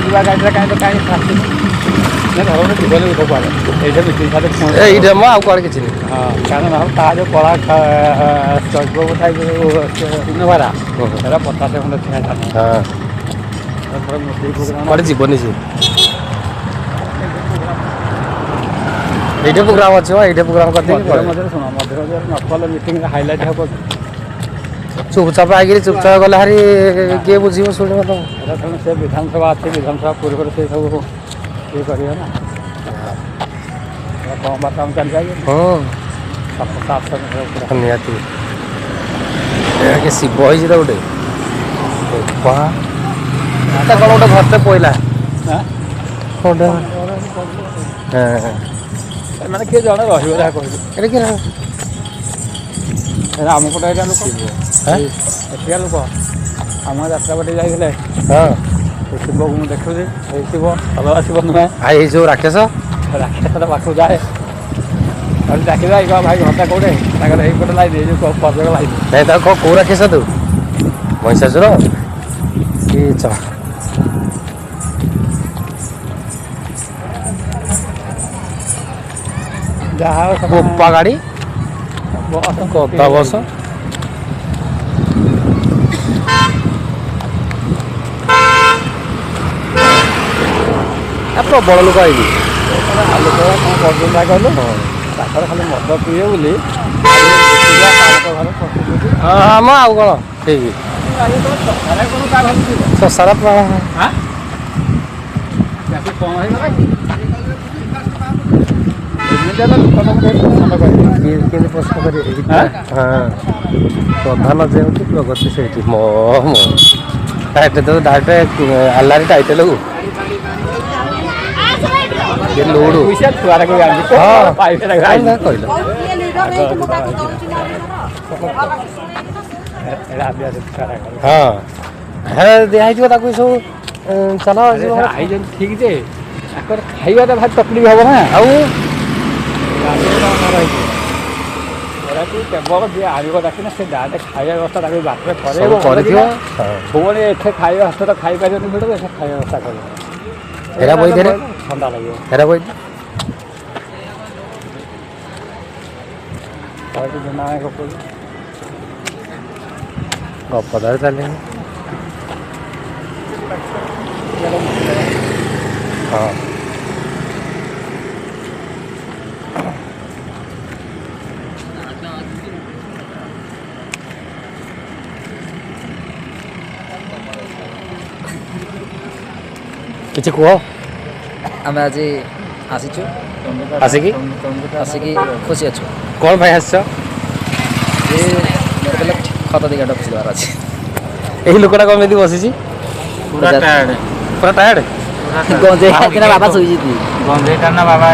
ଯିବା ଗାଡ଼ିରେ କାହିଁ ଆସିନି ଧର ଜୀବନ ଉଠ କୁଆଡ଼େ ଏଇଟା ମିଟିଂ ଖାଲି ଏଇଟା ମ ଆଉ କୁଆଡ଼େ କିଛି ନାହିଁ। ହଁ କାରଣ ନହେଲେ ତା ଯେଉଁ କଳା ଚଳିବ କଥା ଯେଉଁ ଇନୋଭାରା ସେଟା 50 ଖଣ୍ଡେ ଥିଲା ହଁ କୁଆଡ଼େ ଯିବନି ସେ। ଏଇଟା ପ୍ରୋଗ୍ରାମ ଅଛି ମ ଏଇଟା ପ୍ରୋଗ୍ରାମ କରିଦେଇକି ମଝିରେ ଶୁଣ ମଝିରେ ନ କଲେ ମିଟିଂରେ ହାଇଲାଇଟ୍ ହେବ କି ଚୁପଚାପ ଆଇକିରି ଚୁପଚାପ ଗଲେ ହାରି କିଏ ବୁଝିବ ଶୁଣିବ ତମ ଏଇଟା ତେଣୁ ସେ ବିଧାନସଭା ଅଛି ବିଧାନସଭା ପୂର୍ବରୁ ସେ ସବୁ ଇଏ କରିବେ ନା କମ୍ ବାଟ ଆମେ ଚାଲିପାରିବେ ହଁ 700 ମିଟର ନିହାତି ଶିବ ହେଇଛି ତ ଗୋଟେ କ'ଣ ଗୋଟେ ଘରଟେ ପଇଲା ଗୋଟେ ମାନେ କିଏ ଜଣେ ରହିବ ଯାହା କହିବେ ଏଟା କିଏ ଆମ ପଟେ ଏରିଆ ଲୋକ ଏଠିକା ଲୋକ ଆମ ଯାତ୍ରା ବାଟି ଯାଇଥିଲେ ହଁ ସେ ଶିବକୁ ମୁଁ ଦେଖୁଛି ଏଇ ଶିବ ଅଲଗା ଶିବ ନୁହେଁ ଏଇ ଯେଉଁ ରାକ୍ଷସ ପାଖକୁ ଯାଏ ଡାକିବା ଏଇ ଭାଇ ଘରଟା କୋଉଠେ ତାଙ୍କର ଏଇପଟେ ଲାଇନ ଏଇ ଯେଉଁ ପର୍ଯ୍ୟଟକ ଲାଇନ ନାଇଁ ତାକୁ କେଉଁ ରାକ୍ଷସ ତୁ ମହିଷାସୁର କି ଯାହା ବୋପା ଗାଡ଼ି କଥା ବସ ପ୍ରବଳ ଲୋକ ଆଇବି ଲୋକ କ'ଣ କରୁଛନ୍ତି କହିଲୁ ତାଙ୍କର ଖାଲି ମଦ ପିଇବେ ବୋଲି ହଁ ମ ଆଉ କ'ଣ ଠିକ ଶସାର କେମିତି ପ୍ରଶ୍ନ କରିବେ ହଁ ପ୍ରଧାନ ଯେଉଁଠି ପ୍ରଗତି ସେଇଠି ମୋ ତ ଡାଇରେକ୍ଟ ଆଲାରି ଟାଇଟେଲକୁ ଲୋଡୁ କହିଲ ହଁ ହେ ଦିଆହେଇଥିବ ତାକୁ ସବୁ ଚାଲ ଠିକ ଯେ ତାଙ୍କର ଖାଇବାଟା ଭାରି ତକଲିଫ ହବ ନା ଆଉ କେବଳ ଯିଏ ଆଣିବ ଡାକିନା ସେ ଡାଇରେକ୍ଟ ଖାଇବା ବ୍ୟବସ୍ଥା ତାକୁ ବାଟରେ ସବୁ କରିଥିବ ପୁଣି ଏଠି ଖାଇବା ହାତରେ ଖାଇପାରିବନି ମିଳିବ ସେ ଖାଇବା ବ୍ୟବସ୍ଥା କରିବ ହେରା ବଇଥିରେ ଥଣ୍ଡା ଲାଗିବ ହେରା ବଇ ଗପଦାର ଚାଲେ ହଁ କିଛି କୁହ ଆମେ ଆଜି ଆସିଛୁ ଆସିକି ଖୁସି ଅଛୁ କ'ଣ ପାଇଁ ଆସିଛ ଖତ ଦିଗାଟା ବୁଝିବାର ଅଛି ଏହି ଲୋକଟା କ'ଣ ଏମିତି ବସିଛି ପୁରା ଟାୟାର୍ଡ ଗଞ୍ଜେଇ ବାବା ଶୋଇଛି ଗଞ୍ଜେଇଟା ନା ବାବା